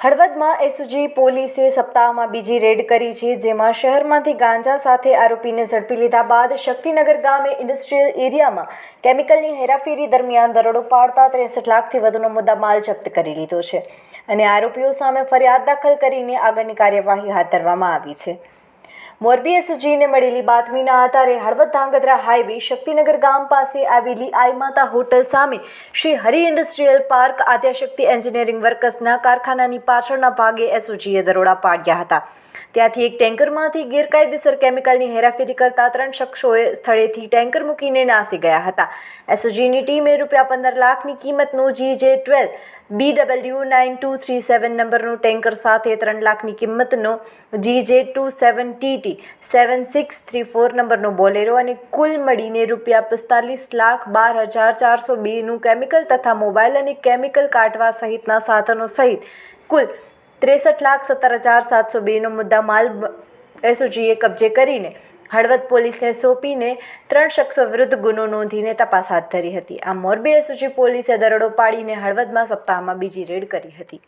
હળવદમાં SOG પોલીસે સપ્તાહમાં બીજી રેડ કરી છે, જેમાં શહેરમાંથી ગાંજા સાથે આરોપીને ઝડપી લીધા બાદ શક્તિનગર ગામે ઇન્ડસ્ટ્રીયલ એરિયામાં કેમિકલની હેરાફેરી દરમિયાન દરોડો પાડતા 63 લાખથી વધુનો મુદ્દામાલ જપ્ત કરી લીધો છે અને આરોપીઓ સામે ફરિયાદ દાખલ કરીને આગળની કાર્યવાહી હાથ ધરવામાં આવી છે. મોરબી એસઓજીને મળેલી બાતમીના આધારે હળવદ ધાંગધ્રા હાઈવે શક્તિનગર ગામ પાસે આવેલી આઈ માતા હોટલ સામે Shri Hari industrial park Adyashakti engineering વર્કસના કારખાનાની પાછળના ભાગે એસઓજીએ દરોડા પાડ્યા હતા. ત્યાંથી એક ટેન્કરમાંથી ગેરકાયદેસર કેમિકલની હેરાફેરી કરતા 3 શખ્સોએ સ્થળેથી ટેન્કર મૂકીને નાસી ગયા હતા. એસઓજીની ટીમે ₹15 લાખની કિંમતનું GJ12 BW9237 નંબરનું ટેન્કર સાથે 3 લાખની કિંમતનો GJ27TT 7634 નંબરનો બોલેરો અને કુલ મળીને ₹45,12,402નું કેમિકલ તથા મોબાઈલ અને કેમિકલ કાઢવા સહિતના સાધનો સહિત કુલ ₹63,17,702નો મુદ્દામાલ એસઓજીએ કબજે કરીને હળવદ પોલીસને સોંપીને 3 શખ્સો વિરુદ્ધ ગુનો નોંધીને તપાસ હાથ ધરી હતી. આ મોરબી એસઓજી પોલીસે દરોડો પાડીને હળવદમાં સપ્તાહમાં બીજી રેડ કરી હતી.